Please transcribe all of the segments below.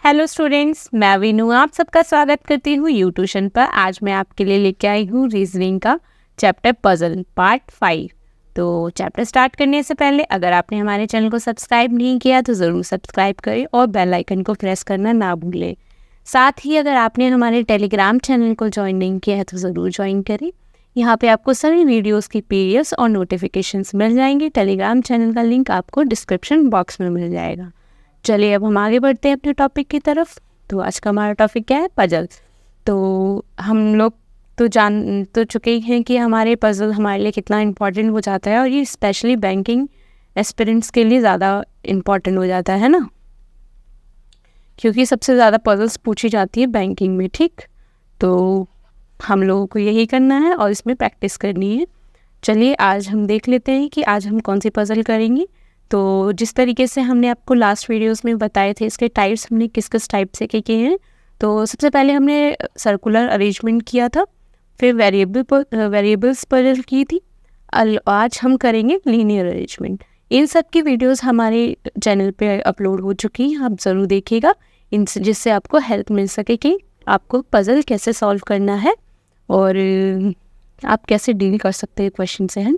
Hello students, मैं वीनू आप सबका स्वागत करती हूँ यू ट्यूशन पर। आज मैं आपके लिए लेके आई हूँ रीजनिंग का चैप्टर पजल पार्ट 5। तो चैप्टर स्टार्ट करने से पहले अगर आपने हमारे चैनल को सब्सक्राइब नहीं किया तो ज़रूर सब्सक्राइब करें और बेल आइकन को प्रेस करना ना भूलें। साथ ही अगर आपने हमारे टेलीग्राम चैनल को ज्वाइन नहीं किया है तो ज़रूर ज्वाइन करें। यहाँ पे आपको सभी वीडियोज़ की पीडीएफ्स और नोटिफिकेशंस मिल जाएंगे। टेलीग्राम चैनल का लिंक आपको डिस्क्रिप्शन बॉक्स में मिल जाएगा। चलिए अब हम आगे बढ़ते हैं अपने टॉपिक की तरफ। तो आज का हमारा टॉपिक क्या है? पजल्स। तो हम लोग तो जान तो चुके ही हैं कि हमारे पजल हमारे लिए कितना इम्पोर्टेंट हो जाता है और ये स्पेशली बैंकिंग एस्पिरेंट्स के लिए ज़्यादा इम्पोर्टेंट हो जाता है ना, क्योंकि सबसे ज़्यादा पजल्स पूछी जाती है बैंकिंग में। ठीक, तो हम लोगों को यही करना है और इसमें प्रैक्टिस करनी है। चलिए आज हम देख लेते हैं कि आज हम कौन सी पजल करेंगे। तो जिस तरीके से हमने आपको लास्ट वीडियोस में बताए थे, इसके टाइप्स हमने किस किस टाइप से किए हैं। तो सबसे पहले हमने सर्कुलर अरेंजमेंट किया था, फिर वेरिएबल्स पजल की थी। आज हम करेंगे लीनियर अरेंजमेंट। इन सब की वीडियोस हमारे चैनल पे अपलोड हो चुकी हैं, आप ज़रूर देखिएगा इनसे, जिससे आपको हेल्प मिल सके कि आपको पजल कैसे सॉल्व करना है और आप कैसे डील कर सकते हैं क्वेश्चन से, है।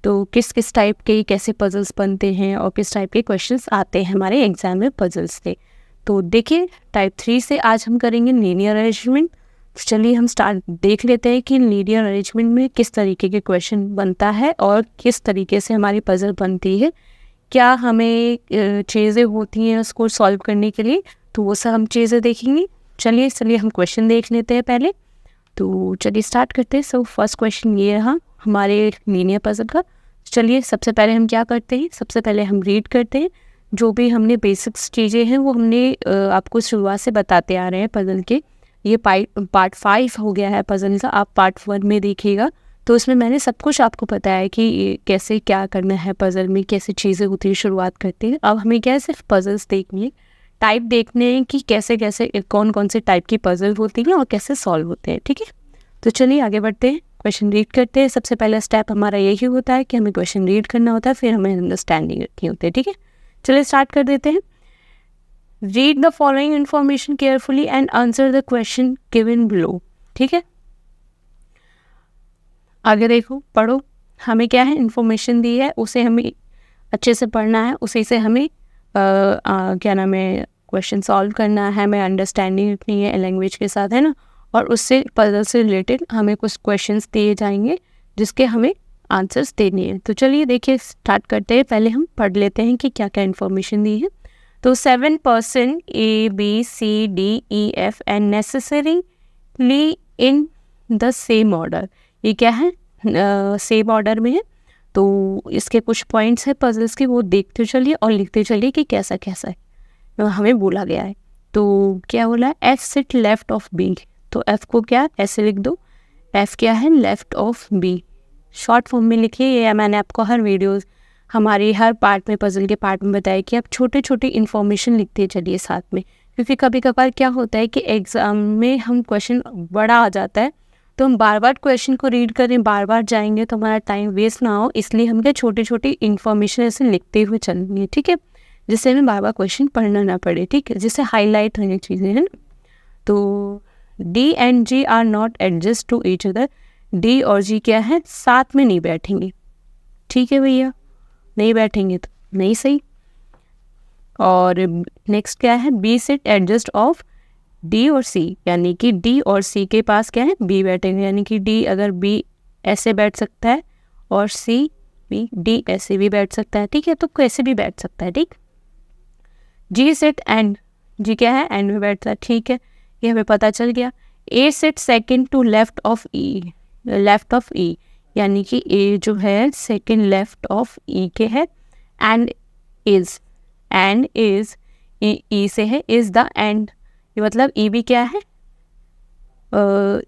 तो किस किस टाइप के कैसे पजल्स बनते हैं और किस टाइप के क्वेश्चंस आते हैं हमारे एग्जाम में पजल्स से। तो देखिए टाइप 3 से आज हम करेंगे लीनियर अरेंजमेंट। चलिए हम स्टार्ट देख लेते हैं कि लीनियर अरेंजमेंट में किस तरीके के क्वेश्चन बनता है और किस तरीके से हमारी पजल बनती है, क्या हमें चीज़ें होती हैं उसको सॉल्व करने के लिए। तो वो सब हम चीज़ें देखेंगे। चलिए हम क्वेश्चन देख लेते हैं पहले। तो चलिए स्टार्ट करते हैं। सो फर्स्ट क्वेश्चन ये रहा हमारे लीनियर पजल का। चलिए सबसे पहले हम क्या करते हैं, सबसे पहले हम रीड करते हैं। जो भी हमने बेसिक्स चीज़ें हैं वो हमने आपको शुरुआत से बताते आ रहे हैं पजल के। ये पार्ट 5 हो गया है पजल का। आप पार्ट 1 में देखिएगा तो उसमें मैंने सब कुछ आपको बताया है कि कैसे क्या करना है पजल में, कैसे चीज़ें होती है, शुरुआत करते हैं। अब हमें क्या है, सिर्फ पजल्स देखनी है, टाइप देखने हैं कि कैसे कैसे कौन कौन से टाइप की पजल होती हैं और कैसे सॉल्व होते हैं। ठीक है, तो चलिए आगे बढ़ते हैं, क्वेश्चन रीड करते हैं। सबसे पहला स्टेप हमारा यही होता है कि हमें क्वेश्चन रीड करना होता है, फिर हमें अंडरस्टैंडिंग रखनी होती है। ठीक है, चलिए स्टार्ट कर देते हैं। Read the following information carefully and answer the question given below. ठीक है, आगे देखो, पढ़ो। हमें क्या है, इन्फॉर्मेशन दी है, उसे हमें अच्छे से पढ़ना है, उसी से हमें क्या नाम है, क्वेश्चन सॉल्व करना है, हमें अंडरस्टैंडिंग रखनी है लैंग्वेज के साथ, है ना। और उससे पजल से रिलेटेड हमें कुछ क्वेश्चंस दिए जाएंगे जिसके हमें आंसर्स देने हैं। तो चलिए देखिए स्टार्ट करते हैं। पहले हम पढ़ लेते हैं कि क्या क्या इन्फॉर्मेशन दी है। तो 7 person ABCDEF and necessarily in the same order. ये क्या है, सेम ऑर्डर में है। तो इसके कुछ पॉइंट्स हैं पजल्स के, वो देखते चलिए और लिखते चलिए कि कैसा कैसा है हमें बोला गया है। तो क्या बोला है, F sit left of B। तो F को क्या ऐसे लिख दो, F क्या है, left of B। Short form में लिखिए। ये मैंने आपको हर वीडियोस हमारे हर पार्ट में, पजल के पार्ट में बताया कि आप छोटे छोटे इन्फॉर्मेशन लिखते चलिए साथ में, क्योंकि कभी कभार क्या होता है कि एग्ज़ाम में हम क्वेश्चन बड़ा आ जाता है तो हम बार बार क्वेश्चन को रीड करें, बार बार जाएंगे तो हमारा टाइम वेस्ट ना हो, इसलिए हम क्या छोटी छोटी इन्फॉर्मेशन ऐसे लिखते हुए चलेंगे। ठीक है, जिससे हमें बार बार क्वेश्चन पढ़ना ना पड़े। ठीक है, जिससे हाईलाइट होने चीज़ें हैं ना। तो D and G are not adjacent to each other. D और G क्या है, साथ में नहीं बैठेंगे। ठीक है भैया, नहीं बैठेंगे तो नहीं सही। और नेक्स्ट क्या है, B sit adjacent of D और C, यानी कि D और C के पास क्या है, B बैठेंगे। यानी कि D अगर B ऐसे बैठ सकता है और D ऐसे भी बैठ सकता है। ठीक है, तो कैसे भी बैठ सकता है। ठीक, G सिट एंड G क्या है, एंड में बैठता है। ठीक है, ये हमें पता चल गया। A sit second to left of E, यानी कि A जो है सेकंड लेफ्ट ऑफ E के है। एंड इज E से है, इज द एंड, ये मतलब E भी क्या है,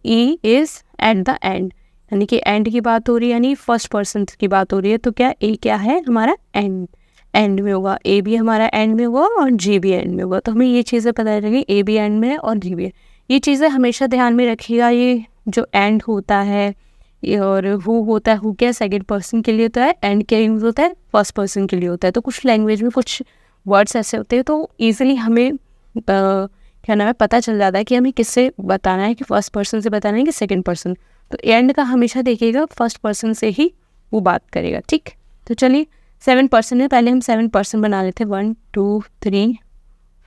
E is at the end, यानी कि एंड की बात हो रही है, यानी फर्स्ट पर्सन की बात हो रही है। तो क्या A क्या है हमारा, एंड में होगा, A भी हमारा एंड में होगा और G भी एंड में होगा। तो हमें ये चीज़ें पता चलेगी, A भी एंड में है और G भी है। ये चीज़ें हमेशा ध्यान में रखिएगा। ये जो एंड होता है ये और हु होता है, हु क्या सेकंड पर्सन के लिए होता है, एंड क्या यूज़ होता है, फर्स्ट पर्सन के लिए होता है। तो कुछ लैंग्वेज में कुछ वर्ड्स ऐसे होते हैं तो ईजिली हमें क्या नाम है, पता चल जाता है कि हमें किससे बताना है, कि फर्स्ट पर्सन से बताना है कि सेकंड पर्सन। तो एंड का हमेशा देखिएगा फर्स्ट पर्सन से ही वो बात करेगा, ठीक। तो चलिए 7 पर्सन है, पहले हम 7 पर्सन बना लेते हैं। 1 2 3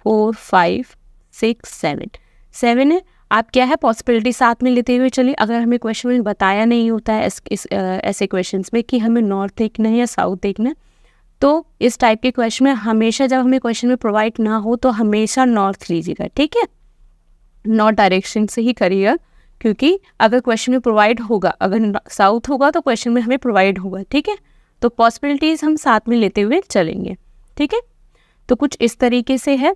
4 5 6 7 है। आप क्या है पॉसिबिलिटी साथ में लेते हुए चलिए। अगर हमें क्वेश्चन में बताया नहीं होता है ऐसे क्वेश्चंस में कि हमें नॉर्थ देखना है या साउथ देखना है, तो इस टाइप के क्वेश्चन में हमेशा जब हमें क्वेश्चन में प्रोवाइड ना हो तो हमेशा नॉर्थ लीजिएगा, ठीक है। नॉर्थ डायरेक्शन से ही करिएगा, क्योंकि अगर क्वेश्चन में प्रोवाइड होगा, अगर साउथ होगा तो क्वेश्चन में हमें प्रोवाइड होगा, ठीक है। तो पॉसिबिलिटीज़ हम साथ में लेते हुए चलेंगे, ठीक है। तो कुछ इस तरीके से है,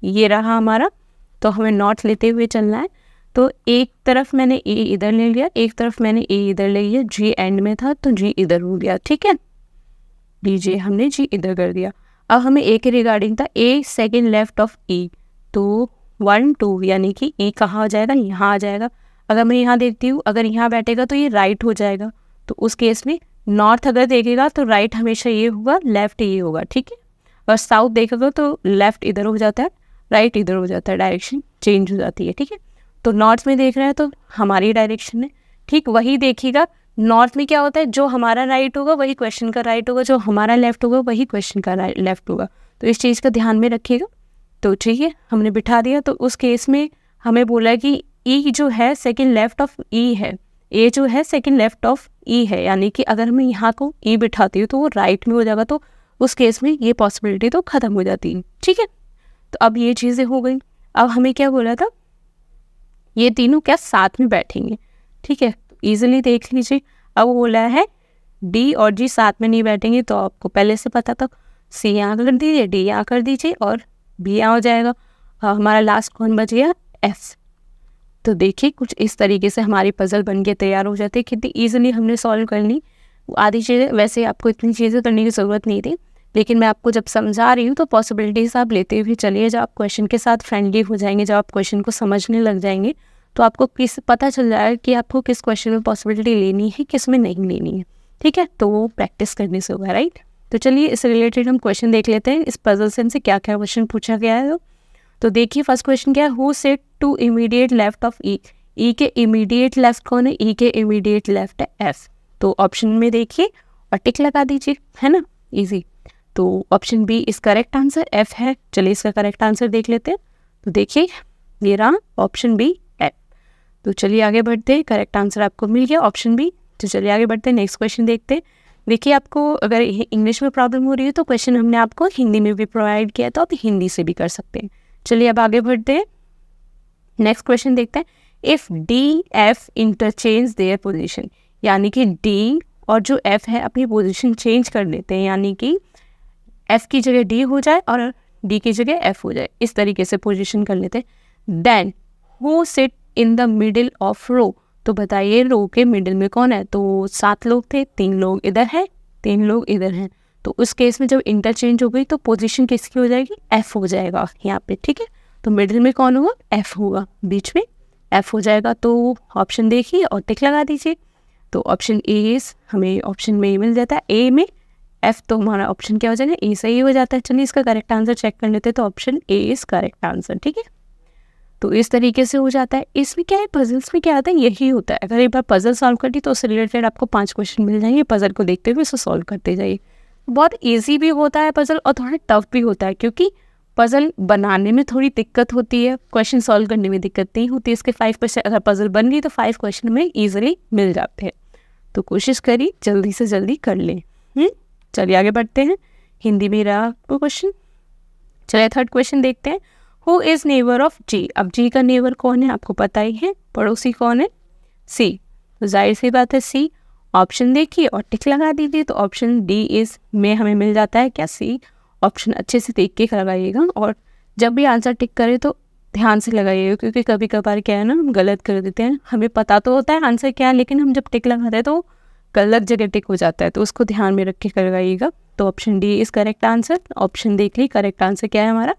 ये रहा हमारा। तो हमें नॉर्थ लेते हुए चलना है। तो एक तरफ मैंने ए इधर ले लिया, एक तरफ मैंने ए इधर ले लिया, जी एंड में था तो जी इधर हो गया, ठीक है। लीजिए हमने जी इधर कर दिया। अब हमें ए के रिगार्डिंग था, ए सेकेंड लेफ्ट ऑफ ई, तो 1 2 यानी कि ए कहाँ आ जाएगा, यहाँ आ जाएगा। अगर मैं यहाँ देखती हूँ, अगर यहाँ बैठेगा तो ये राइट हो जाएगा। तो उस केस में नॉर्थ अगर देखेगा तो राइट हमेशा ये होगा, लेफ्ट ये होगा, ठीक है। और साउथ देखेगा तो लेफ्ट इधर हो जाता है, राइट इधर हो जाता है, डायरेक्शन चेंज हो जाती है, ठीक है। तो नॉर्थ में देख रहा है तो हमारी डायरेक्शन है, ठीक। वही देखिएगा नॉर्थ में क्या होता है, जो हमारा राइट होगा वही क्वेश्चन का राइट होगा, जो हमारा लेफ्ट होगा वही क्वेश्चन का लेफ्ट होगा। तो इस चीज़ का ध्यान में रखिएगा। तो ठीक है, हमने बिठा दिया। तो उस केस में हमें बोला कि ई जो है सेकंड लेफ्ट ऑफ ई है, ए जो है सेकंड लेफ्ट ऑफ ई है, यानी कि अगर मैं यहाँ को ई बिठाती हूँ तो वो राइट में हो जाएगा। तो उस केस में ये पॉसिबिलिटी तो ख़त्म हो जाती है, ठीक है। तो अब ये चीज़ें हो गई। अब हमें क्या बोला था, ये तीनों क्या साथ में बैठेंगे, ठीक है। तो ईजिली देख लीजिए। अब बोला है डी और जी साथ में नहीं बैठेंगे, तो आपको पहले से पता था, सी यहाँ कर दीजिए, डी यहाँ कर दीजिए और बी यहाँ हो जाएगा। हमारा लास्ट कौन बच गया, एफ। तो देखिए कुछ इस तरीके से हमारी पजल बन के तैयार हो जाती है। कितनी ईजिली हमने सॉल्व कर ली। आधी चीज़ें वैसे आपको इतनी चीज़ें करने की ज़रूरत नहीं थी, लेकिन मैं आपको जब समझा रही हूँ तो पॉसिबिलिटीज़ आप लेते हुए चलिए। जब आप क्वेश्चन के साथ फ्रेंडली हो जाएंगे, जब आप क्वेश्चन को समझने लग जाएंगे, तो आपको पता चल जाएगा कि आपको किस क्वेश्चन में पॉसिबिलिटी लेनी है, किस में नहीं लेनी है, ठीक है। तो वो प्रैक्टिस करने से होगा, राइट। तो चलिए इससे रिलेटेड हम क्वेश्चन देख लेते हैं। इस पजल से हमसे क्या क्या क्वेश्चन पूछा गया है। तो देखिए फर्स्ट क्वेश्चन क्या है, who sit to immediate left of E. E के इमीडिएट लेफ्ट कौन है, ई के इमीडिएट लेफ्ट है एफ। तो ऑप्शन में देखिए और टिक लगा दीजिए, है ना, इजी। तो option B is correct answer, F है। चलिए इसका करेक्ट आंसर देख लेते हैं। तो देखिए ये रहा ऑप्शन बी एफ। तो चलिए आगे बढ़ते हैं, करेक्ट आंसर आपको मिल गया ऑप्शन बी। तो चलिए आगे बढ़ते हैं, नेक्स्ट क्वेश्चन देखते हैं। देखिए आपको अगर इंग्लिश में प्रॉब्लम हो रही है तो क्वेश्चन हमने आपको हिंदी में भी प्रोवाइड किया, तो आप हिंदी से भी कर सकते हैं। चलिए अब आगे बढ़ते हैं, नेक्स्ट क्वेश्चन देखते हैं। If D F interchange their position, यानी कि डी और जो एफ है अपनी पोजीशन चेंज कर लेते हैं, यानी कि एफ की जगह डी हो जाए और डी की जगह एफ हो जाए, इस तरीके से पोजीशन कर लेते हैं। Then who sit in the middle of row. तो बताइए रो के मिडिल में कौन है। तो 7 लोग थे, 3 लोग इधर हैं, 3 लोग इधर हैं। तो उस केस में जब इंटरचेंज हो गई तो पोजीशन किसकी हो जाएगी, एफ हो जाएगा यहाँ पे, ठीक है। तो मिडिल में कौन होगा, एफ होगा, बीच में एफ हो जाएगा। तो ऑप्शन देखिए और टिक लगा दीजिए। तो ऑप्शन ए इज, हमें ऑप्शन में मिल जाता है ए में एफ, तो हमारा ऑप्शन क्या हो जाएगा, ए सही हो जाता है। चलिए इसका करेक्ट आंसर चेक कर लेते हैं। तो option A is correct answer, ठीक है। तो इस तरीके से हो जाता है। इसमें क्या है, पजल्स में क्या आता है, यही होता है। अगर एक बार पजल सॉल्व कर दी तो उससे रिलेटेड आपको 5 क्वेश्चन मिल जाएंगे। पजल को देखते हुए उसको सॉल्व करते जाइए। बहुत ईजी भी होता है पजल और थोड़ा टफ भी होता है, क्योंकि पजल बनाने में थोड़ी दिक्कत होती है, क्वेश्चन सॉल्व करने में दिक्कत नहीं होती। इसके 5% अगर पजल बन गई तो 5 क्वेश्चन में ईजिली मिल जाते हैं। तो कोशिश करिए जल्दी से जल्दी कर लें। चलिए आगे बढ़ते हैं, हिंदी में रहा क्वेश्चन। चलिए थर्ड क्वेश्चन देखते हैं। हु इज़ नेबर ऑफ जी। अब जी का नेबर कौन है आपको पता ही है, पड़ोसी कौन है, सी। तो जाहिर सी बात है सी। ऑप्शन देखिए और टिक लगा दीजिए। तो ऑप्शन डी इज में हमें मिल जाता है क्या, सी। ऑप्शन अच्छे से देख के लगाइएगा और जब भी आंसर टिक करे तो ध्यान से लगाइएगा, क्योंकि कभी कभार क्या है ना, हम गलत कर देते हैं। हमें पता तो होता है आंसर क्या है, लेकिन हम जब टिक लगाते हैं तो गलत जगह टिक हो जाता है। तो उसको ध्यान में रख के लगाइएगा। तो option D is correct answer. Option देख ली, करेक्ट आंसर क्या है हमारा,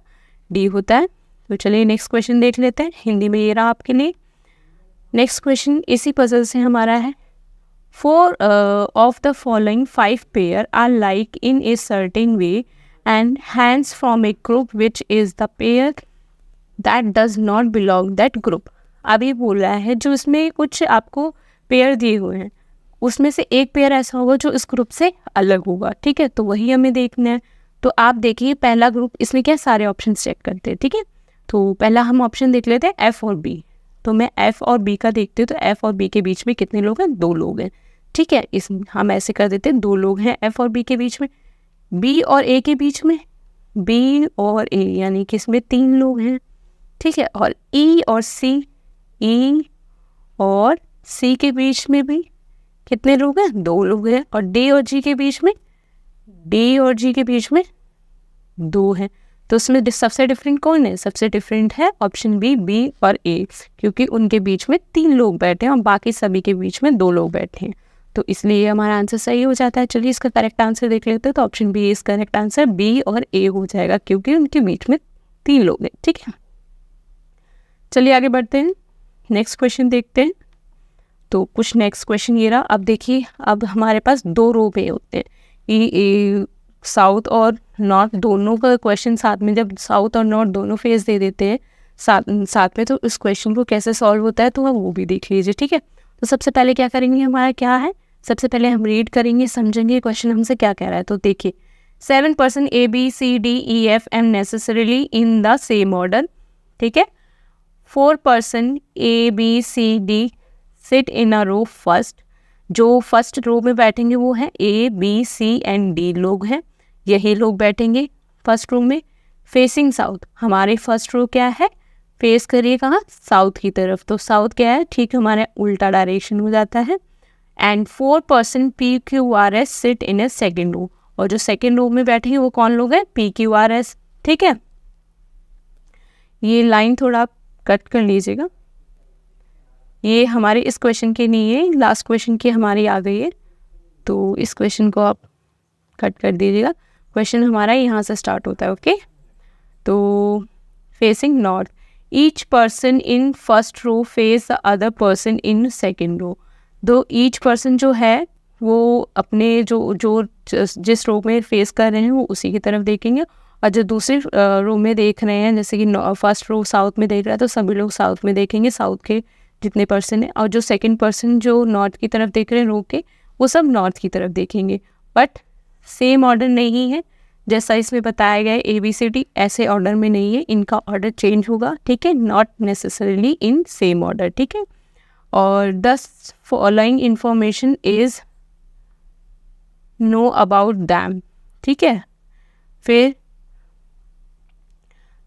डी होता है। तो चलिए नेक्स्ट क्वेश्चन देख लेते हैं, हिंदी में ये रहा आपके लिए। नेक्स्ट क्वेश्चन इसी पजल से हमारा है। 4 of the following 5 pair are like in a certain way and hence from a group which is the pair that does not belong that group. अब ये बोल रहा है जो इसमें कुछ आपको पेयर दिए हुए हैं उसमें से एक पेयर ऐसा होगा जो इस ग्रुप से अलग होगा, ठीक है, तो वही हमें देखना है। तो आप देखिए पहला ग्रुप, इसमें क्या सारे ऑप्शन चेक करते हैं, ठीक है। तो पहला हम ऑप्शन देख लेते हैं एफ और बी। तो मैं एफ और बी का देखती हूँ, तो एफ और बी के बीच में कितने लोग हैं, 2 लोग हैं, ठीक है। इस हम ऐसे कर देते हैं 2 लोग हैं एफ और बी के बीच में। बी और ए के बीच में, बी और ए यानी कि इसमें 3 लोग हैं, ठीक है। और ई और सी, ई और सी के बीच में भी कितने लोग हैं, 2 लोग हैं। और डी और जी के बीच में, डी और जी के बीच में 2 हैं। तो उसमें सबसे डिफरेंट कौन है, सबसे डिफरेंट है ऑप्शन बी, बी और ए, क्योंकि उनके बीच में 3 लोग बैठे हैं और बाकी सभी के बीच में 2 लोग बैठे हैं, तो इसलिए हमारा आंसर सही हो जाता है। चलिए इसका करेक्ट आंसर देख लेते हैं। तो option B is correct answer, B और ए हो जाएगा क्योंकि उनके बीच में 3 लोग हैं, ठीक है। चलिए आगे बढ़ते हैं, नेक्स्ट क्वेश्चन देखते हैं। तो कुछ नेक्स्ट क्वेश्चन ये रहा। अब देखिए अब हमारे पास 2 रो पे होते हैं, ए साउथ और नॉर्थ दोनों का क्वेश्चन साथ में, जब साउथ और नॉर्थ दोनों फेस दे देते हैं साथ में, तो इस क्वेश्चन को कैसे सॉल्व होता है तो वो भी देख लीजिए, ठीक है। तो सबसे पहले क्या करेंगे, हमारा क्या है, सबसे पहले हम रीड करेंगे, समझेंगे क्वेश्चन हमसे क्या कह रहा है। तो देखिए 7 person A B C D E F M necessarily in the same order, ठीक है। 4 person A B C D sit in a row first, जो फर्स्ट रो में बैठेंगे वो है A B C and D लोग हैं, यही लोग बैठेंगे फर्स्ट रो में। फेसिंग साउथ, हमारे फर्स्ट रो क्या है, फेस करिए कहाँ, साउथ की तरफ, तो साउथ क्या है, ठीक हमारे उल्टा डायरेक्शन हो जाता है। And 4 person P Q R S sit in a second row, और जो सेकेंड रो में बैठेंगे वो कौन लोग हैं, पी क्यू आर एस, ठीक है। ये लाइन थोड़ा आप कट कर लीजिएगा, ये हमारे इस क्वेश्चन के नहीं है, लास्ट क्वेश्चन की हमारी आ गई है, तो इस क्वेश्चन को आप कट कर दीजिएगा। क्वेश्चन हमारा यहाँ से स्टार्ट होता है, ओके। तो facing north, each person in first row face the other person in second row. दो ईच पर्सन जो है वो अपने जो जिस रो में फेस कर रहे हैं वो उसी की तरफ देखेंगे, और जो दूसरे रो में देख रहे हैं, जैसे कि फर्स्ट रो साउथ में देख रहा है तो सभी लोग साउथ में देखेंगे, साउथ के जितने पर्सन है, और जो सेकंड पर्सन जो नॉर्थ की तरफ देख रहे हैं रो के, वो सब नॉर्थ की तरफ देखेंगे। बट सेम ऑर्डर नहीं है, जैसा इसमें बताया गया है ए बी सी डी, ऐसे ऑर्डर में नहीं है, इनका ऑर्डर चेंज होगा, ठीक है, not necessarily in same order, ठीक है। और दस following information is know about them, ठीक है। फिर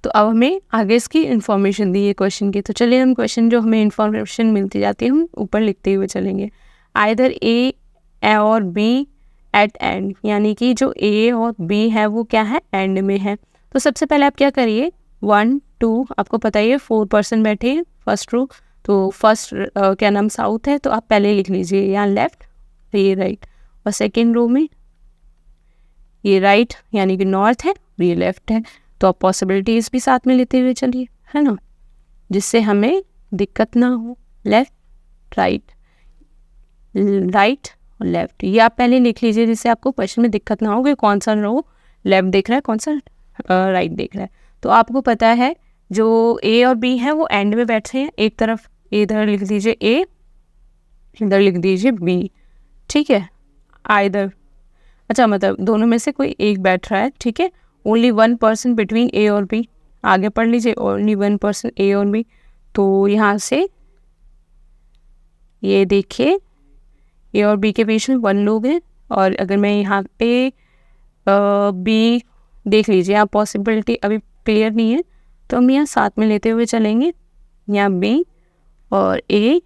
तो अब हमें आगे इसकी इन्फॉर्मेशन दी है क्वेश्चन की, तो चलिए हम क्वेश्चन जो हमें इन्फॉर्मेशन मिलती जाती है हम ऊपर लिखते हुए चलेंगे। आइदर ए और बी एट एंड, यानी कि जो ए और बी है वो क्या है, एंड में है। तो सबसे पहले आप क्या करिए, 1 2, आपको पता ही है 4 पर्सन बैठे हैं फर्स्ट रो, तो फर्स्ट क्या नाम साउथ है, तो आप पहले लिख लीजिए यहाँ लेफ्ट, ये राइट, और सेकेंड रो में ये राइट यानी कि नॉर्थ है, ये लेफ्ट है। तो आप पॉसिबिलिटीज भी साथ में लेते हुए चलिए, है ना, जिससे हमें दिक्कत ना हो। लेफ्ट राइट, राइट और लेफ्ट, ये आप पहले लिख लीजिए जिससे आपको क्वेश्चन में दिक्कत ना हो कि कौन सा रो लेफ्ट देख रहा है, कौन सा राइट देख रहा है। तो आपको पता है जो ए और बी है वो एंड में बैठे हैं, एक तरफ इधर लिख दीजिए ए, इधर लिख दीजिए बी, ठीक है। आइदर, अच्छा मतलब दोनों में से कोई एक बैठ रहा है, ठीक है। ओनली 1 पर्सन बिटवीन ए और बी, आगे पढ़ लीजिए, ओनली 1 पर्सन ए और बी। तो यहाँ से ये देखिए ए और बी के बीच में 1 लोग हैं, और अगर मैं यहाँ पे बी देख लीजिए, यहाँ पॉसिबिलिटी अभी क्लियर नहीं है, तो हम यहाँ साथ में लेते हुए चलेंगे, यहाँ बी और ए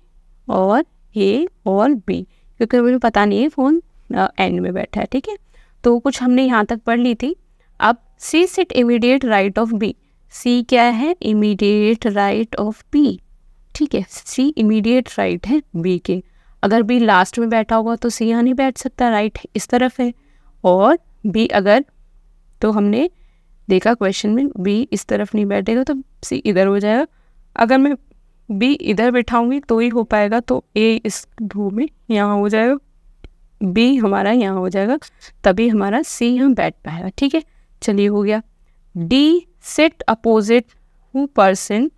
और बी, क्योंकि मुझे पता नहीं है कौन एंड में बैठा है, ठीक है। तो कुछ हमने यहाँ तक पढ़ ली थी। अब C sit immediate right of B, C क्या है, इमीडिएट राइट ऑफ बी, ठीक है, सी इमीडिएट राइट है बी के। अगर बी लास्ट में बैठा होगा तो सी यहाँ नहीं बैठ सकता, राइट इस तरफ है, और बी अगर, तो हमने देखा क्वेश्चन में बी इस तरफ नहीं बैठेगा तो सी इधर हो जाएगा। अगर मैं बी इधर बैठाऊंगी तो ही हो पाएगा, तो ए इस रो में यहाँ हो जाएगा, बी हमारा यहाँ हो जाएगा, तभी हमारा सी यहाँ बैठ पाएगा, ठीक है। चलिए हो गया। D seat opposite who person,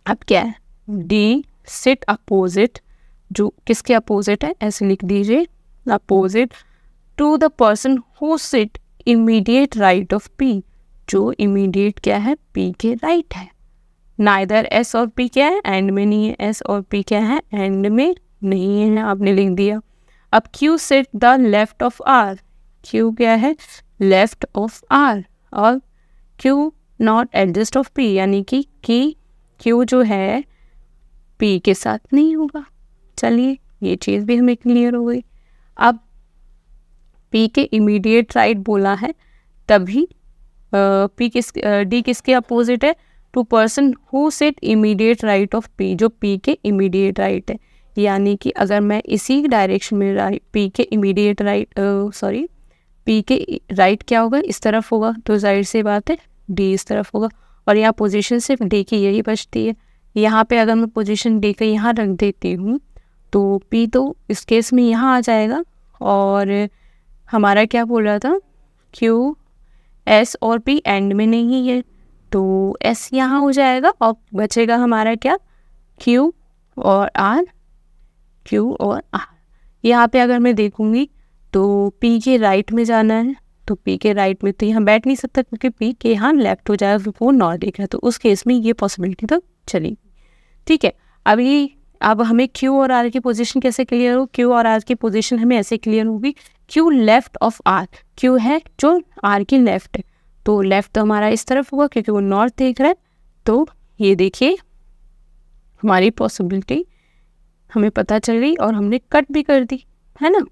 अब क्या है, डी सिट अपोजिट, जो किसके अपोजिट है, ऐसे लिख दीजिए, opposite to the person who sit immediate right of P, जो इमीडिएट क्या है, पी के राइट है। नाइदर एस और पी क्या है, एंड में नहीं है, एस और पी क्या है, एंड में नहीं है, आपने लिख दिया। अब Q sit the left of R, Q क्या है, लेफ्ट ऑफ आर, और Q not adjacent of P, यानी कि क्यू जो है पी के साथ नहीं होगा। चलिए ये चीज़ भी हमें क्लियर हो गई। अब पी के इमीडिएट राइट बोला है, तभी डी किसके अपोजिट है, to person who sit immediate right of P, जो पी के इमीडिएट राइट है। यानी कि अगर मैं इसी डायरेक्शन में पी के इमीडिएट राइट पी के राइट क्या होगा, इस तरफ होगा, तो जाहिर सी बात है डी इस तरफ होगा। और यहाँ पोजीशन सिर्फ डी की यही बचती है। यहाँ पे अगर मैं पोजीशन डी का यहाँ रख देती हूँ तो पी तो इस केस में यहाँ आ जाएगा, और हमारा क्या बोल रहा था, क्यू एस और पी एंड में नहीं है, तो एस यहाँ हो जाएगा, और बचेगा हमारा क्या, क्यू और आर, क्यू और आर। यहाँ पे अगर मैं देखूँगी तो पी के राइट में जाना है, तो पी के राइट में तो यहाँ बैठ नहीं सकता, क्योंकि पी के यहाँ लेफ्ट हो जाएगा, वो नॉट देख रहा है, तो उस केस में ये पॉसिबिलिटी तो चली। ठीक है, अब हमें क्यू और आर की पोजीशन कैसे क्लियर हो, क्यू और आर की पोजीशन हमें ऐसे क्लियर होगी, Q left of R, Q है जो आर की लेफ्ट है, तो लेफ्ट तो हमारा इस तरफ होगा क्योंकि वो नॉर्थ देख रहा है। तो ये देखिए हमारी पॉसिबिलिटी हमें पता चल गई और हमने कट भी कर दी, है ना।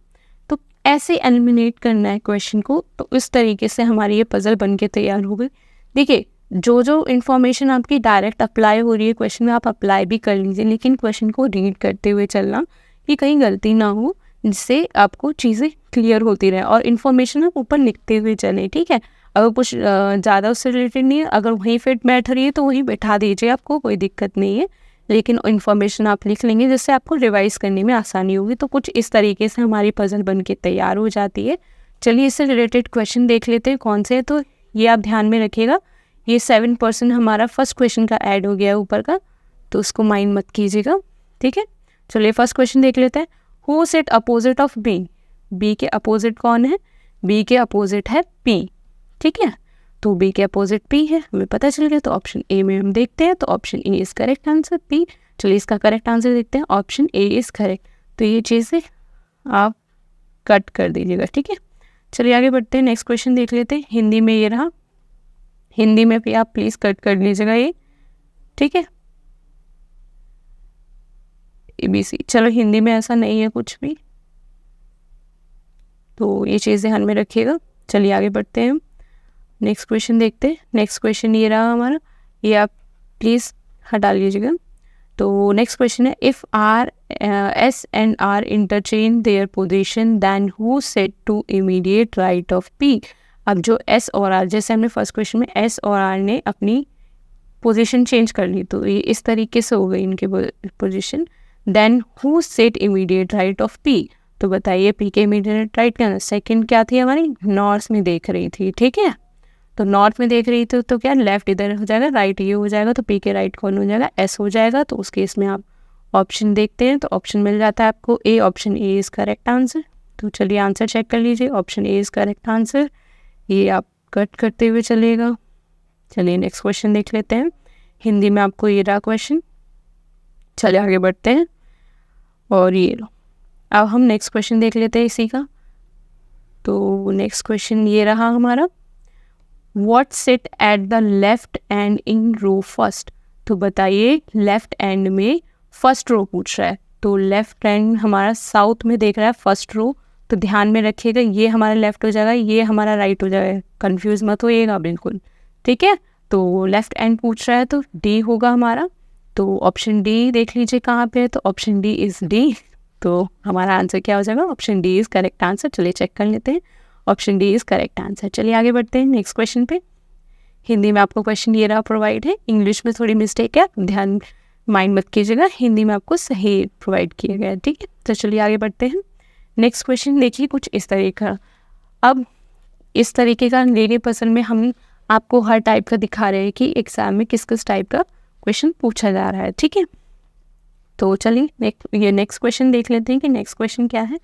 तो ऐसे एलिमिनेट करना है क्वेश्चन को, तो इस तरीके से हमारी ये पजल बन के तैयार हो गई। देखिए जो जो इन्फॉर्मेशन आपकी डायरेक्ट अप्लाई हो रही है क्वेश्चन में, आप अप्लाई भी कर लीजिए, लेकिन क्वेश्चन को रीड करते हुए चलना, कि कहीं गलती ना हो, जिससे आपको चीज़ें क्लियर होती रहे, और इन्फॉर्मेशन आप ऊपर लिखते हुए चलें। ठीक है, अगर कुछ ज़्यादा उससे रिलेटेड नहीं है, अगर वहीं फिट बैठ रही है तो वहीं बैठा दीजिए, आपको कोई दिक्कत नहीं है, लेकिन इन्फॉर्मेशन आप लिख लेंगे जिससे आपको रिवाइज करने में आसानी होगी। तो कुछ इस तरीके से हमारी पजल बन के तैयार हो जाती है। चलिए इससे रिलेटेड क्वेश्चन देख लेते हैं कौन से है। तो ये आप ध्यान में रखिएगा, ये 7% हमारा फर्स्ट क्वेश्चन का ऐड हो गया ऊपर का, तो उसको माइंड मत कीजिएगा। ठीक है, चलिए फर्स्ट क्वेश्चन देख लेते हैं। Who sit opposite of B, B के अपोजिट कौन है, बी के अपोजिट है पी। ठीक है, तो बी के अपोजिट पी है, हमें पता चल गया। तो ऑप्शन ए में हम देखते हैं, तो option A is correct answer, P. चलिए इसका करेक्ट आंसर देखते हैं, ऑप्शन ए इज करेक्ट। तो ये चीज़ें आप कट कर दीजिएगा। ठीक है, चलिए आगे बढ़ते हैं, नेक्स्ट क्वेश्चन देख लेते हैं। हिंदी में ये रहा, हिंदी में भी आप प्लीज़ कट कर लीजिएगा ये। ठीक है, ABC, चलो हिंदी में ऐसा नहीं है कुछ भी, तो ये चीज़ें ध्यान में रखिएगा। चलिए आगे बढ़ते हैं, नेक्स्ट क्वेश्चन देखते हैं। नेक्स्ट क्वेश्चन ये रहा हमारा, ये आप प्लीज़ हटा लीजिएगा। तो नेक्स्ट क्वेश्चन है, if R S and R interchange their position then who set to immediate right of P. अब जो एस और आर, जैसे हमने फर्स्ट क्वेश्चन में एस और आर ने अपनी पोजीशन चेंज कर ली, तो ये इस तरीके से हो गई इनकी position. Then who set immediate right of P, तो बताइए पी के इमीडिएट राइट क्या, सेकंड क्या थी हमारी, नॉर्थ में देख रही थी। ठीक है, तो नॉर्थ में देख रही थी, तो क्या लेफ्ट इधर हो जाएगा, राइट ये हो जाएगा, तो पी के राइट कौन हो जाएगा, एस हो जाएगा। तो उस केस में आप ऑप्शन देखते हैं, तो ऑप्शन मिल जाता है आपको A, option A is correct answer. तो चलिए आंसर चेक कर लीजिए, option A is correct answer. ये आप कट करते हुए चलेगा। चलिए नेक्स्ट क्वेश्चन देख लेते हैं, हिंदी में आपको ये रहा क्वेश्चन। चलिए आगे बढ़ते हैं, और ये लो, अब हम नेक्स्ट क्वेश्चन देख लेते हैं इसी का। तो नेक्स्ट क्वेश्चन ये रहा हमारा, what sit at the left end in row first. तो बताइए लेफ्ट एंड में फर्स्ट रो पूछ रहा है, तो लेफ्ट एंड हमारा साउथ में देख रहा है फर्स्ट रो, तो ध्यान में रखिएगा ये हमारा लेफ्ट हो जाएगा, ये हमारा राइट हो जाएगा, कंफ्यूज मत होइएगा बिल्कुल। ठीक है, तो लेफ्ट एंड पूछ रहा है तो डी होगा हमारा, तो ऑप्शन डी देख लीजिए कहाँ पे है, तो ऑप्शन डी इज़ डी। तो हमारा आंसर क्या हो जाएगा, option D is correct answer. चलिए चेक कर लेते हैं, option D is correct answer. चलिए आगे बढ़ते हैं नेक्स्ट क्वेश्चन पे। हिंदी में आपको क्वेश्चन ये रहा प्रोवाइड है, इंग्लिश में थोड़ी मिस्टेक है, ध्यान माइंड मत कीजिएगा, हिंदी में आपको सही प्रोवाइड किया गया है। ठीक है, तो चलिए आगे बढ़ते हैं। नेक्स्ट क्वेश्चन देखिए कुछ इस तरह का। अब इस तरीके का लेने पसंद में हम आपको हर टाइप का दिखा रहे हैं कि एग्जाम में किस किस टाइप का क्वेश्चन पूछा जा रहा है, ठीक है। तो चलिए ये नेक्स्ट क्वेश्चन देख लेते हैं कि नेक्स्ट क्वेश्चन क्या है।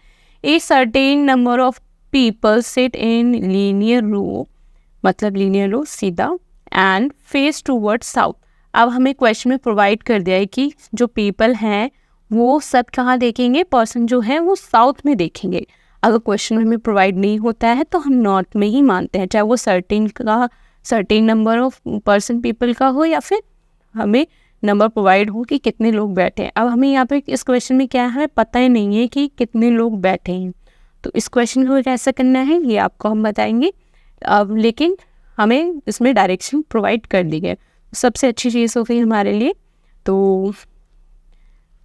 A certain number of people sit in linear row, मतलब लीनियर रो सीधा, एंड फेस टूवर्ड साउथ। अब हमें क्वेश्चन में प्रोवाइड कर दिया है कि जो पीपल हैं वो सब कहाँ देखेंगे, पर्सन जो है वो साउथ में देखेंगे। अगर क्वेश्चन में हमें प्रोवाइड नहीं होता है तो हम नॉर्थ में ही मानते हैं, चाहे वो certain number of person people का हो या फिर हमें नंबर प्रोवाइड हो कि कितने लोग बैठे हैं। अब हमें यहाँ पे इस क्वेश्चन में क्या है, पता ही नहीं है कि कितने लोग बैठे हैं, तो इस क्वेश्चन को कैसे करना है ये आपको हम बताएंगे। अब लेकिन हमें इसमें डायरेक्शन प्रोवाइड कर दी गई, सबसे अच्छी चीज़ हो गई हमारे लिए। तो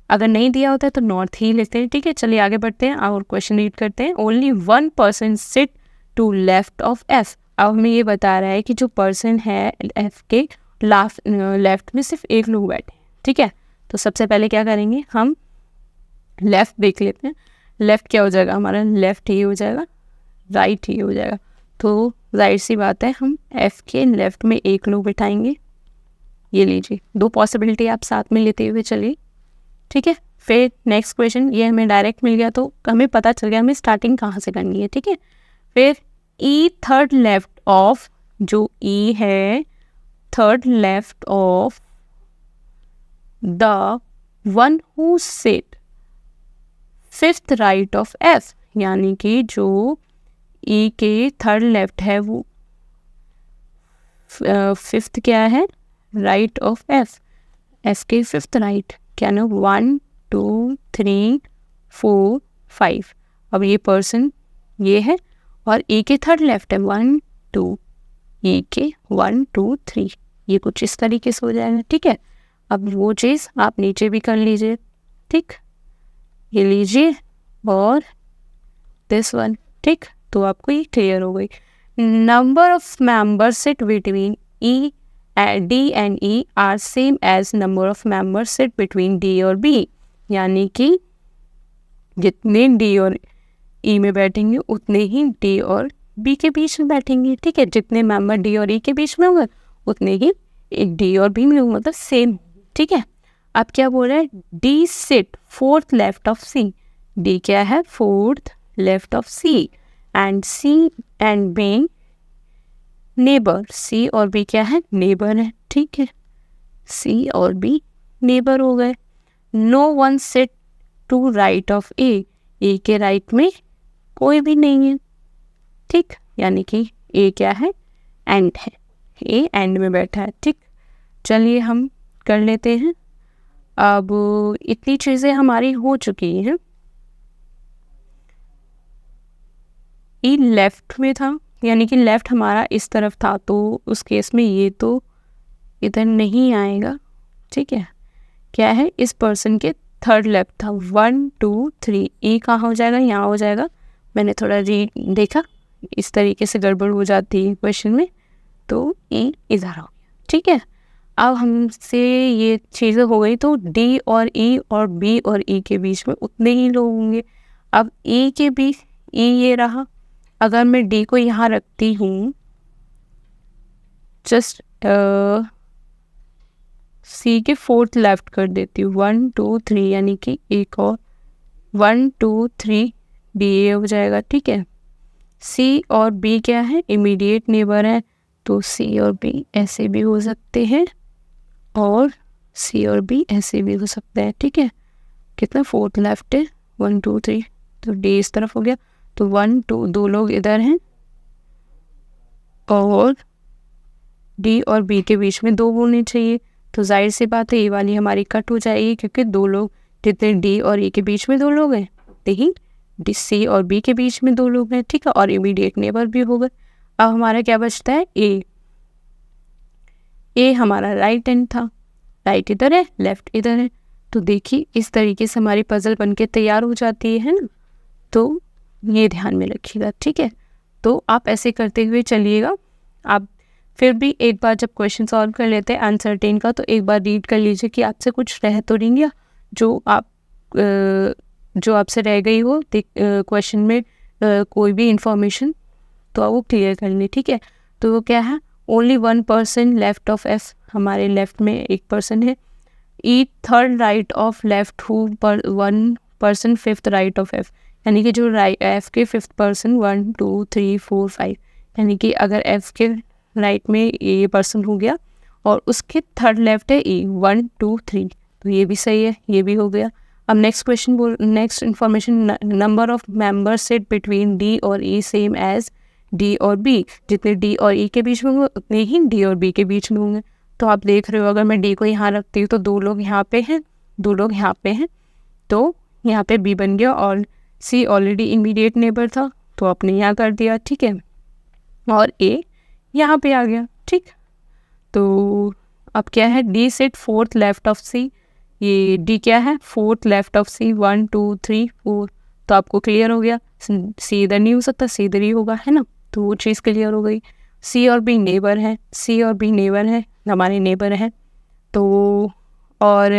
अगर नहीं दिया होता है तो नॉर्थ ही लेते हैं, ठीक है। चलिए आगे बढ़ते हैं और क्वेश्चन रीड करते हैं। Only one person sit to left of F. अब हमें ये बता रहा है कि जो पर्सन है एफ के लेफ्ट में सिर्फ एक लोग बैठे, ठीक है। तो सबसे पहले क्या करेंगे, हम लेफ्ट देख लेते हैं। लेफ्ट क्या हो जाएगा हमारा, लेफ्ट ही हो जाएगा, राइट ही हो जाएगा। तो जाहिर सी बात है हम एफ के लेफ्ट में एक लोग बिठाएंगे। ये लीजिए, दो पॉसिबिलिटी आप साथ में लेते हुए चलिए, ठीक है। फिर नेक्स्ट क्वेश्चन, ये हमें डायरेक्ट मिल गया तो हमें पता चल गया हमें स्टार्टिंग कहाँ से करनी है, ठीक है। फिर ई थर्ड लेफ्ट ऑफ, जो ई है third left of the one who sit fifth right of F, यानी कि जो ई के थर्ड लेफ्ट है वो फिफ्थ क्या है, राइट ऑफ एफ, एफ के फिफ्थ राइट क्या ना, 1 2 3 4 5। अब ये पर्सन ये है और ए के थर्ड लेफ्ट है 1 2, ए के 1 2 3, ये कुछ इस तरीके से हो जाएगा, ठीक है। अब वो चीज़ आप नीचे भी कर लीजिए, ठीक, ये लीजिए और दिस वन, ठीक। तो आपको ये क्लियर हो गई। Number of members sit between E D and E are same as number of members sit between D और B, यानी कि जितने D और E में बैठेंगे उतने ही D और B के बीच में बैठेंगे, ठीक है। जितने मेंबर D और E के बीच में होंगे उतने ही एक D और B में होंगे, मतलब सेम, ठीक है। अब क्या बोल रहा है, D sit fourth left of C, D क्या है, fourth left of C, and C and B neighbour, C और बी क्या है, नेबर है, ठीक है। सी और बी नेबर हो गए। No one sit to right of A, A के राइट में कोई भी नहीं है, ठीक, यानी कि ए क्या है, एंड है, ए एंड में बैठा है, ठीक। चलिए हम कर लेते हैं। अब इतनी चीज़ें हमारी हो चुकी हैं। ई लेफ्ट में था, यानी कि लेफ्ट हमारा इस तरफ था, तो उस केस में ये तो इधर नहीं आएगा, ठीक है। क्या है, इस पर्सन के थर्ड लेफ्ट था 1 2 3, ई कहाँ हो जाएगा, यहाँ हो जाएगा। मैंने थोड़ा देखा, इस तरीके से गड़बड़ हो जाती है क्वेश्चन में, तो ई इधर हो गया, ठीक है। अब हमसे ये चीज़ें हो गई, तो डी और ई और बी और ई के बीच में उतने ही लोग होंगे। अब ई के बीच ई ये रहा, अगर मैं डी को यहाँ रखती हूँ, जस्ट सी के फोर्थ लेफ्ट कर देती हूँ 1 2 3, यानी कि एक और 1 2 3 डी ए हो जाएगा, ठीक है। सी और बी क्या है, इमीडिएट नेबर है, तो सी और बी ऐसे भी हो सकते हैं और सी और बी ऐसे भी हो सकते हैं, ठीक है। कितना फोर्थ लेफ्ट है 1 2 3, तो डी इस तरफ हो गया, तो 1 2 दो लोग इधर हैं और डी और बी के बीच में दो होने चाहिए, तो जाहिर सी बात है ये वाली हमारी कट हो जाएगी, क्योंकि दो लोग जितने डी और ई के बीच में दो लोग हैं, देखिए डी सी और बी के बीच में दो लोग हैं, ठीक है, और इमीडिएट नेबर भी हो गए। अब हमारा क्या बचता है, ए हमारा राइट हैंड था, राइट इधर है, लेफ्ट इधर है, तो देखिए इस तरीके से हमारी पजल बन के तैयार हो जाती है ना, तो ये ध्यान में रखिएगा, ठीक है। तो आप ऐसे करते हुए चलिएगा। आप फिर भी एक बार जब क्वेश्चन सॉल्व कर लेते हैं अनसर्टेन का, तो एक बार रीड कर लीजिए कि आपसे कुछ रह तो नहीं गया, जो आपसे रह गई हो क्वेश्चन में, कोई भी इंफॉर्मेशन तो वो क्लियर कर ली, ठीक है। तो वो क्या है, only 1 person left of F, हमारे लेफ्ट में एक पर्सन है। ई third right of left who पर 1 person fifth right of F, यानी कि जो एफ के फिफ्थ पर्सन 1 2 3 4 5, यानी कि अगर एफ के राइट में ये पर्सन हो गया और उसके थर्ड लेफ्ट है ई 1 2 3, तो ये भी सही है, ये भी हो गया। अब next question next information, number of members sit between D और ई सेम एज डी और बी, जितने डी और ई के बीच में होंगे उतने ही डी और बी के बीच में होंगे। तो आप देख रहे हो अगर मैं डी को यहाँ रखती हूँ तो 2 लोग यहाँ पे हैं, 2 लोग यहाँ पे हैं, तो यहाँ पे बी बन गया और सी ऑलरेडी इमीडिएट नेबर था तो आपने यहाँ कर दिया, ठीक है, और ए यहाँ पे आ गया, ठीक। तो अब क्या है, D sit fourth left of C, ये डी क्या है, फोर्थ लेफ्ट ऑफ सी 1 2 3 4, तो आपको क्लियर हो गया। सी इधर नहीं हो सकता, सी इधर ही होगा, है ना, तो वो चीज़ क्लियर हो गई। सी और बी नेबर है, सी और बी नेबर है, हमारे नेबर हैं, तो और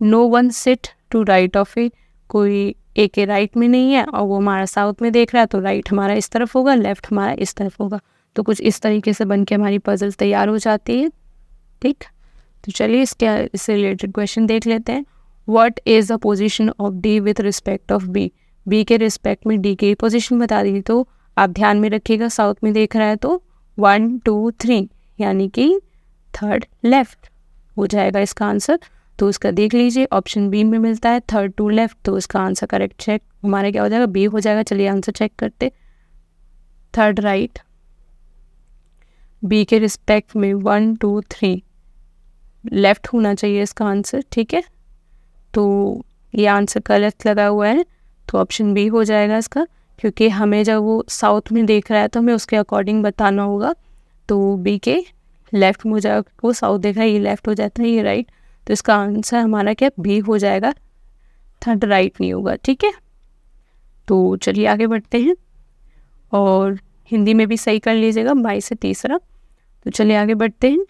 no one sit to right of A, कोई ए के राइट में नहीं है और वो हमारा साउथ में देख रहा है, तो राइट हमारा इस तरफ होगा, लेफ्ट हमारा इस तरफ होगा। तो कुछ इस तरीके से बन के हमारी पजल तैयार हो जाती है, ठीक। तो चलिए इससे रिलेटेड क्वेश्चन देख लेते हैं। What is the position of D with respect of B, B के रिस्पेक्ट में डी की पोजीशन बता दी, तो आप ध्यान में रखिएगा साउथ में देख रहा है तो 1 2 3, यानी कि थर्ड लेफ्ट हो जाएगा इसका आंसर। तो इसका देख लीजिए ऑप्शन बी में मिलता है थर्ड टू लेफ्ट, तो इसका आंसर करेक्ट चेक हमारे क्या हो जाएगा, बी हो जाएगा। चलिए आंसर चेक करते, थर्ड राइट, बी के रिस्पेक्ट में 1 2 3 लेफ्ट होना चाहिए इसका आंसर, ठीक है। तो ये आंसर गलत लगा हुआ है, तो ऑप्शन बी हो जाएगा इसका, क्योंकि हमें जब वो साउथ में देख रहा है तो हमें उसके अकॉर्डिंग बताना होगा। तो बी के लेफ्ट में हो जाएगा, वो साउथ देख रहा है, ये लेफ्ट हो जाता है, ये राइट, तो इसका आंसर हमारा क्या बी हो जाएगा, थर्ड राइट नहीं होगा, ठीक है। तो चलिए आगे बढ़ते हैं और हिंदी में भी सही कर लीजिएगा 22 से तीसरा। तो चलिए आगे बढ़ते हैं।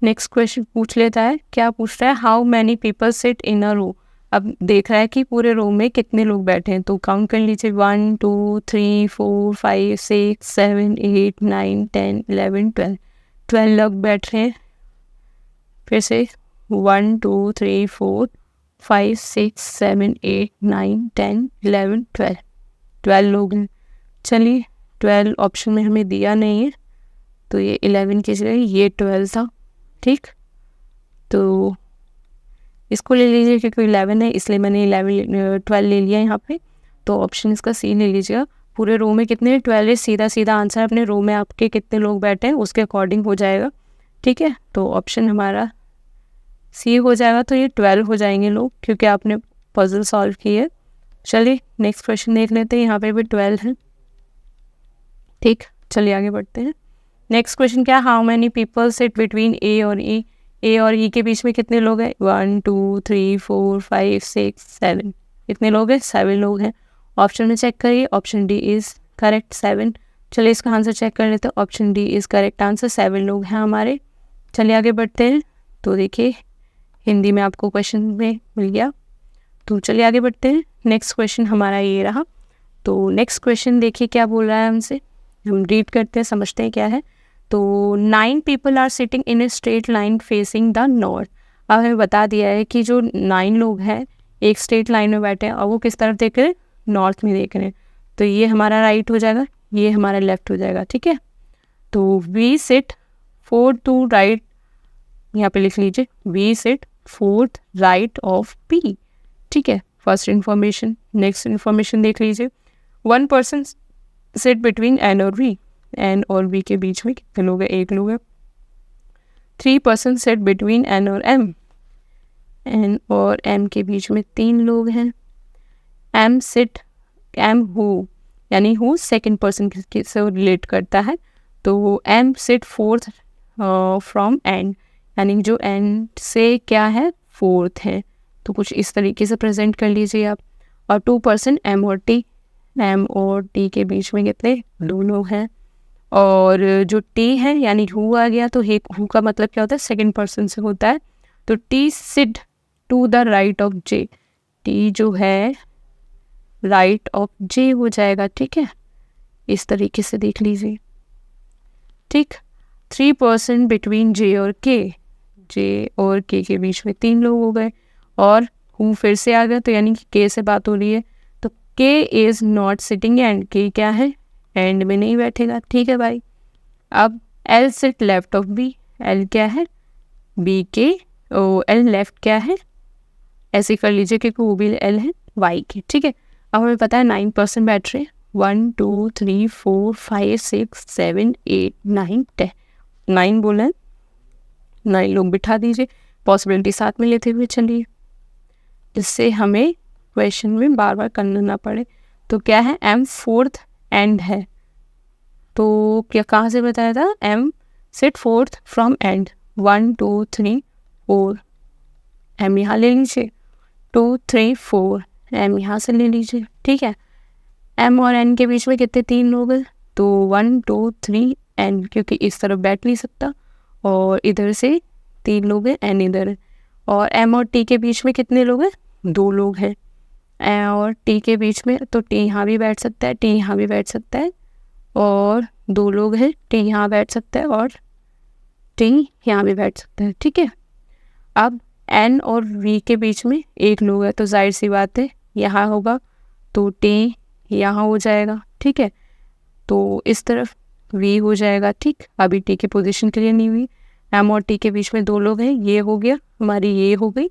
नेक्स्ट क्वेश्चन पूछ लेता है, क्या पूछ रहा है, how many people sit in a row. अब देख रहा है कि पूरे रो में कितने लोग बैठे हैं, तो काउंट कर लीजिए 1 2 3 4 5 6 7 8 9 10 11 12, 12 लोग बैठ रहे हैं। फिर से 1 2 3 4 5 6 7 8 9 10 11 12, 12 लोग हैं। चलिए 12 ऑप्शन में हमें दिया नहीं है, तो ये 11 की जगह ये 12 था, ठीक। तो इसको ले लीजिए क्योंकि 11 है इसलिए मैंने 12 ले लिया यहाँ पे, तो ऑप्शन इसका सी ले लीजिएगा। पूरे रो में कितने 12 है, सीधा सीधा आंसर अपने रो में आपके कितने लोग बैठे हैं उसके अकॉर्डिंग हो जाएगा, ठीक है। तो ऑप्शन हमारा सी हो जाएगा, तो ये 12 हो जाएंगे लोग क्योंकि आपने पजल सॉल्व की है। चलिए नेक्स्ट क्वेश्चन देख लेते हैं, यहाँ पे भी 12 है, ठीक। चलिए आगे बढ़ते हैं। नेक्स्ट क्वेश्चन क्या, how many people sit between A और ई, ए और ई के बीच में कितने लोग हैं, 1 2 3 4 5 6 7, कितने लोग हैं, 7 लोग हैं। ऑप्शन में चेक करिए, ऑप्शन डी इज़ करेक्ट 7। चलिए इसका आंसर चेक कर लेते हैं, option D is correct answer, 7 लोग हैं हमारे। चलिए आगे बढ़ते हैं। तो देखिए हिंदी में आपको क्वेश्चन में मिल गया, तो चलिए आगे बढ़ते हैं। नेक्स्ट क्वेश्चन हमारा ये रहा। तो नेक्स्ट क्वेश्चन देखिए क्या बोल रहा है हमसे, हम रीड करते हैं समझते हैं क्या है। तो 9 people are sitting in a straight line facing the north. अब हमें बता दिया है कि जो 9 लोग हैं एक स्ट्रेट लाइन में बैठे हैं और वो किस तरफ देख रहे हैं, नॉर्थ में देख रहे हैं, तो ये हमारा राइट हो जाएगा, ये हमारा लेफ्ट हो जाएगा, ठीक है। तो V sit fourth to right, यहाँ पे लिख लीजिए V sit fourth right of P, ठीक है, फर्स्ट इन्फॉर्मेशन। नेक्स्ट इन्फॉर्मेशन देख लीजिए, 1 पर्सन सिट बिटवीन एन और वी, एन और वी के बीच में कितने लोग हैं, 1 लोग है। 3 पर्सन सिट बिटवीन एन और एम, एन और एम के बीच में 3 लोग हैं। एम सिट, एम हु, यानी हु सेकंड पर्सन से रिलेट करता है, तो M sit fourth from N, यानी जो एन से क्या है फोर्थ है, तो कुछ इस तरीके से प्रेजेंट कर लीजिए आप। और 2 पर्सन एम और टी, एम और टी के बीच में कितने 2 लोग हैं। और जो टी है यानी हु आ गया, तो हु का मतलब क्या होता है, सेकंड पर्सन से होता है, तो T sit to the right of J, T जो है राइट ऑफ जे हो जाएगा, ठीक है। इस तरीके से देख लीजिए, ठीक। 3% बिटवीन जे और के, जे और के बीच में 3 लोग हो गए, और हु फिर से आ गया, तो यानी कि के से बात हो रही है, तो के इज़ नॉट सिटिंग एंड, के क्या है, एंड में नहीं बैठेगा, ठीक है भाई। अब L sit left of B, L क्या है, बी के, ओ एल लेफ्ट क्या है, ऐसे कर लीजिए क्योंकि वो भी एल है वाई के, ठीक है। अब हमें पता है 9% बैठ रहे हैं, 1 2 3 4 5 6 7 8 9 10, 9 बोला है, 9 लोग बिठा दीजिए, पॉसिबिलिटी साथ में लेते हुए चलिए, जिससे हमें क्वेश्चन में बार बार करना ना पड़े। तो क्या है, एम फोर्थ एंड है, तो क्या कहाँ से बताया था, M sit fourth from end, 1 2 3 4, M यहाँ ले लीजिए, 2 3 4, एम यहाँ से ले लीजिए, ठीक है। एम और एन के बीच में कितने 3 लोग हैं, तो 1 2 3 एन, क्योंकि इस तरफ बैठ नहीं सकता, और इधर से 3 लोग हैं, एन इधर है, और एम और टी के बीच में कितने लोग हैं, 2 लोग हैं, और टी के बीच में, तो टी यहाँ भी बैठ सकता है, टी यहाँ भी बैठ सकता है, और 2 लोग हैं, टी यहाँ बैठ सकता है और टी यहाँ भी बैठ सकता है, ठीक है। अब एन और वी के बीच में 1 लोग है, तो जाहिर सी बात है यहाँ होगा, तो टी यहाँ हो जाएगा, ठीक है। तो इस तरफ वी हो जाएगा, ठीक। अभी टी की पोजीशन क्लियर नहीं हुई, एम और टी के बीच में 2 लोग हैं, ये हो गया हमारी, ये हो गई,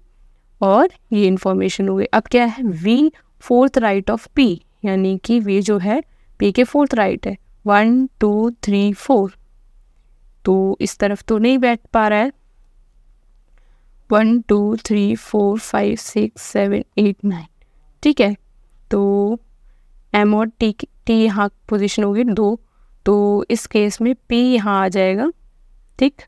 और ये इन्फॉर्मेशन हो गई। अब क्या है, V fourth right of P, यानी कि वी जो है पी के फोर्थ राइट है, 1 2 3 4, तो इस तरफ तो नहीं बैठ पा रहा है, 1 2 3 4 5 6 7 8 9, ठीक है। तो एम और टी यहाँ पोजीशन होगी 2, तो इस केस में पी यहाँ आ जाएगा, ठीक,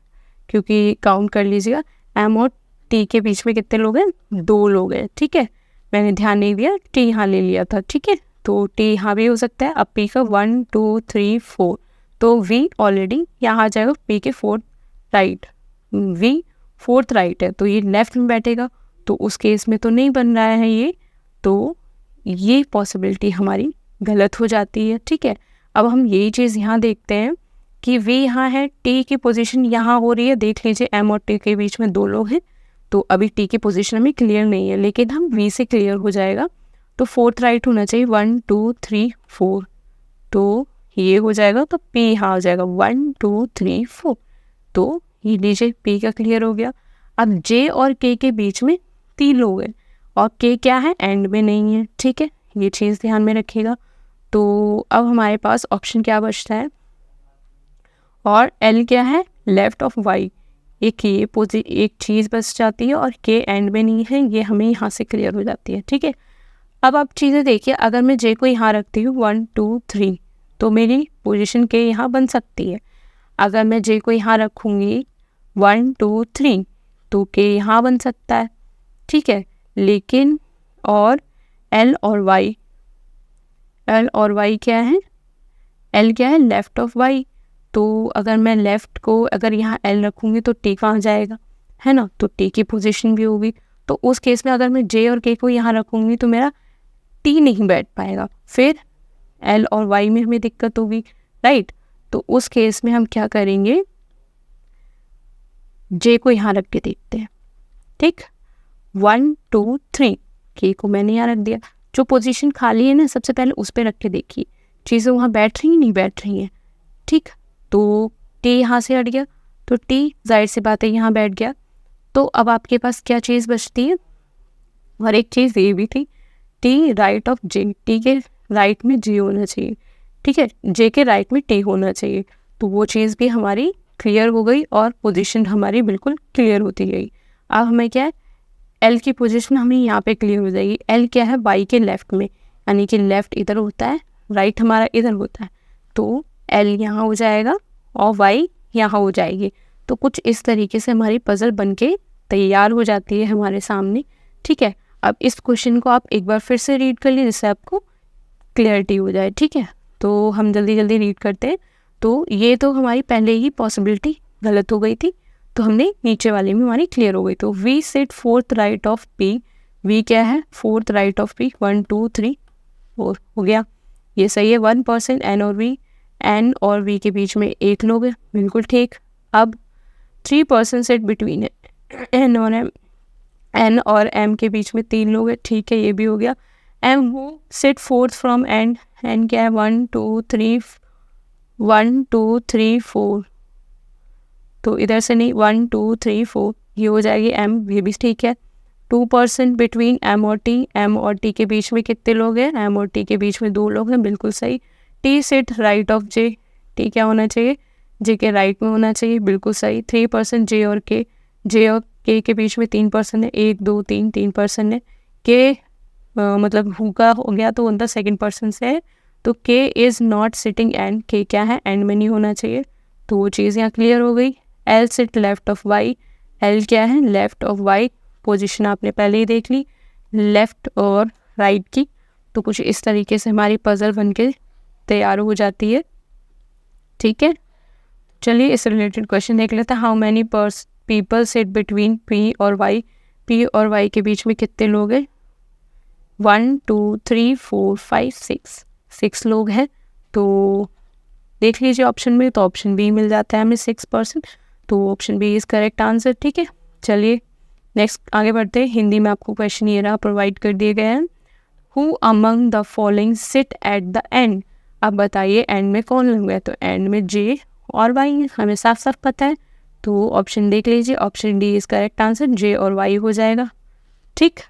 क्योंकि काउंट कर लीजिएगा, एम और टी के बीच में कितने लोग हैं, 2 लोग हैं, ठीक है। मैंने ध्यान नहीं दिया, टी यहाँ ले लिया था, ठीक है। तो टी यहाँ भी हो सकता है। अब पी का 1 2 3 4, तो वी ऑलरेडी यहाँ आ जाएगा, पी के fourth right, V fourth right है, तो ये लेफ्ट में बैठेगा, तो उस केस में तो नहीं बन रहा है ये, तो ये पॉसिबिलिटी हमारी गलत हो जाती है, ठीक है। अब हम यही चीज़ यहाँ देखते हैं कि वी यहाँ है, टी की पोजीशन यहाँ हो रही है, देख लीजिए एम और टी के बीच में 2 लोग हैं, तो अभी टी की पोजीशन हमें क्लियर नहीं है, लेकिन हम वी से क्लियर हो जाएगा, तो फोर्थ राइट होना चाहिए, 1 2 3 4, तो ये हो जाएगा, तो पी यहाँ हो जाएगा 1 2 3 4, तो ये लीजिए पी का क्लियर हो गया। अब जे और के बीच में 3 लोग हैं, और के क्या है, एंड में नहीं है, ठीक है, ये चीज़ ध्यान में रखिएगा। तो अब हमारे पास ऑप्शन क्या बचता है, और एल क्या है, लेफ्ट ऑफ वाई, एक चीज़ बच जाती है, और के एंड में नहीं है, ये हमें यहाँ से क्लियर हो जाती है, ठीक है। अब आप चीज़ें देखिए, अगर मैं जे को यहाँ रखती हूँ 1 2 3, तो मेरी पोजीशन के यहाँ बन सकती है। अगर मैं जे को यहाँ रखूँगी 1 2 3, तो के यहाँ बन सकता है, ठीक है। लेकिन और एल और वाई क्या है, एल क्या है, लेफ्ट ऑफ वाई, तो अगर मैं लेफ्ट को अगर यहाँ एल रखूँगी तो टी कहाँ जाएगा, है ना, तो टी की पोजीशन भी होगी, तो उस केस में अगर मैं जे और के को यहाँ रखूँगी तो मेरा टी नहीं बैठ पाएगा, फिर एल और वाई में हमें दिक्कत होगी, राइट। तो उस केस में हम क्या करेंगे, जे को यहाँ रख के देखते हैं, ठीक, 1 2 3, के को मैंने यहाँ रख दिया, जो पोजीशन खाली है ना सबसे पहले उस पर रख के देखिए चीज़ें वहाँ बैठ रही हैं नहीं बैठ रही हैं, ठीक। तो टी यहाँ से हट गया, तो टी जाहिर सी बात है यहाँ बैठ गया, तो अब आपके पास क्या चीज़ बचती है, और एक चीज़ ये भी थी, T right of J, T के राइट में जे होना चाहिए, ठीक है, जे के राइट में टी होना चाहिए, तो वो चीज़ भी हमारी क्लियर हो गई, और पोजीशन हमारी बिल्कुल क्लियर होती गई। अब हमें क्या है, एल की पोजीशन हमें यहाँ पे क्लियर हो जाएगी, एल क्या है, वाई के लेफ्ट में, यानी कि लेफ्ट इधर होता है, राइट हमारा इधर होता है, तो एल यहाँ हो जाएगा और वाई यहाँ हो जाएगी, तो कुछ इस तरीके से हमारी पजल बनके तैयार हो जाती है हमारे सामने, ठीक है। अब इस क्वेश्चन को आप एक बार फिर से रीड कर लीजिए जिससे आपको क्लियरिटी हो जाए, ठीक है। तो हम जल्दी जल्दी रीड करते हैं। तो ये तो हमारी पहले ही पॉसिबिलिटी गलत हो गई थी, तो हमने नीचे वाली में हमारी क्लियर हो गई। तो V set fourth right of P, V क्या है, फोर्थ राइट ऑफ पी, 1 2 3 4 हो गया। ये सही है। 1% एन और वी, एन और वी के बीच में एक लोग है, बिल्कुल ठीक। अब 3% सिट बिटवीन एन और एम, एन और एम के बीच में 3 लोग हैं, ठीक है, ये भी हो गया। M who sit fourth from N, N क्या है 1 2 3 1 2 3 4, तो इधर से नहीं 1 2 3 4, ये हो जाएगी एम, ये भी ठीक है। 2% बिटवीन एम और टी, एम और टी के बीच में कितने लोग हैं, एम और टी के बीच में 2 लोग हैं, बिल्कुल सही। T sit right of J, T क्या होना चाहिए, जे के राइट में होना चाहिए, बिल्कुल सही। 3% जे और के, जे और के बीच में 3% है, 1 2 3 3% है। के मतलब हु का हो गया तो उनका सेकेंड पर्सन से है, तो के इज़ नॉट सिटिंग एंड, के क्या है एंड में नहीं होना चाहिए, तो वो चीज़ यहाँ क्लियर हो गई। L sit left of Y, L क्या है लेफ्ट ऑफ वाई, पोजीशन आपने पहले ही देख ली लेफ्ट और राइट की, तो कुछ इस तरीके से हमारी पजल बनके तैयार हो जाती है, ठीक है। चलिए इस रिलेटेड क्वेश्चन देख लेते हैं। How many people sit between P और वाई, पी और वाई के बीच में कितने लोग हैं, 1 2 3 4 5 6, 6 लोग हैं, तो देख लीजिए ऑप्शन में, तो ऑप्शन बी मिल जाता है हमें 6%, तो option B is correct answer, ठीक है। चलिए नेक्स्ट आगे बढ़ते हैं। हिंदी में आपको क्वेश्चन ये रहा प्रोवाइड कर दिए गए हैं। Who among the following seat at the end, अब बताइए एंड में कौन लोग हैं, तो एंड में जे और वाई हमें साफ साफ पता है, तो ऑप्शन देख लीजिए, option D is correct answer, J और वाई हो जाएगा, ठीक।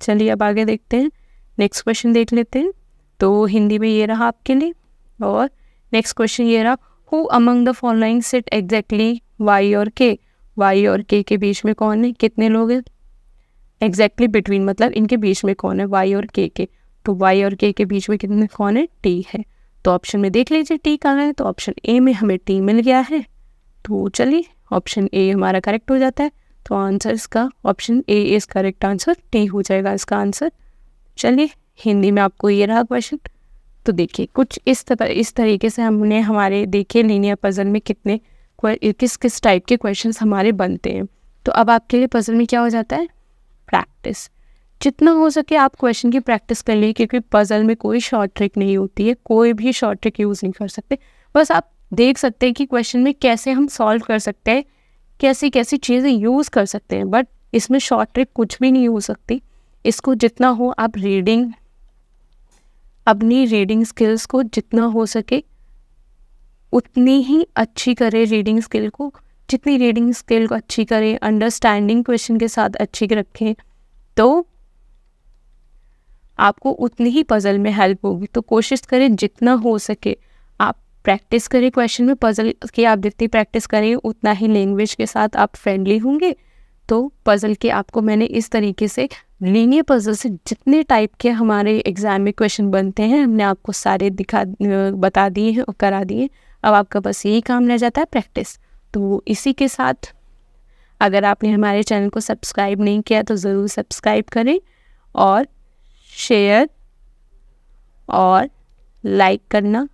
चलिए अब आगे देखते हैं, नेक्स्ट क्वेश्चन देख लेते हैं। तो हिंदी में ये रहा आपके लिए, और नेक्स्ट क्वेश्चन ये रहा। Who among the following sit exactly Y और के, वाई और के बीच में कौन है, कितने लोग हैं, एग्जैक्टली बिटवीन मतलब इनके बीच में कौन है, वाई और के, तो वाई और के बीच में कितने कौन है, टी है, तो ऑप्शन में देख लीजिए टी कहाँ है, तो ऑप्शन ए में हमें टी मिल गया है, तो चलिए ऑप्शन ए हमारा करेक्ट हो जाता है, तो आंसर इसका option A is correct answer, T हो जाएगा इसका आंसर। चलिए हिंदी में आपको ये रहा क्वेश्चन, तो देखिए कुछ इस तरीके से हमने हमारे देखे लीनियर पजल में कितने किस किस टाइप के क्वेश्चंस हमारे बनते हैं। तो अब आपके लिए पजल में क्या हो जाता है, प्रैक्टिस, जितना हो सके आप क्वेश्चन की प्रैक्टिस कर लीजिए, क्योंकि पजल में कोई शॉर्ट ट्रिक नहीं होती है, कोई भी शॉर्ट ट्रिक यूज़ नहीं कर सकते, बस आप देख सकते हैं कि क्वेश्चन में कैसे हम सॉल्व कर सकते हैं, कैसी कैसी चीज़ें यूज़ कर सकते हैं, बट इसमें शॉर्ट ट्रिक कुछ भी नहीं हो सकती। इसको जितना हो आप रीडिंग, अपनी रीडिंग स्किल्स को जितना हो सके उतनी ही अच्छी करें, रीडिंग स्किल को जितनी रीडिंग स्किल को अच्छी करें, अंडरस्टैंडिंग क्वेश्चन के साथ अच्छी रखें, तो आपको उतनी ही पजल में हेल्प होगी। तो कोशिश करें जितना हो सके आप प्रैक्टिस करें क्वेश्चन में, पजल की आप जितनी प्रैक्टिस करें उतना ही लैंग्वेज के साथ आप फ्रेंडली होंगे। तो पजल के आपको मैंने इस तरीके से लीनियर पजल से जितने टाइप के हमारे एग्जाम में क्वेश्चन बनते हैं हमने आपको सारे बता दिए हैं और करा दिए। अब आपका बस यही काम रह जाता है प्रैक्टिस। तो इसी के साथ अगर आपने हमारे चैनल को सब्सक्राइब नहीं किया तो ज़रूर सब्सक्राइब करें और शेयर और लाइक करना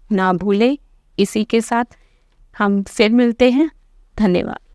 ना भूलें। इसी के साथ हम फिर मिलते हैं। धन्यवाद।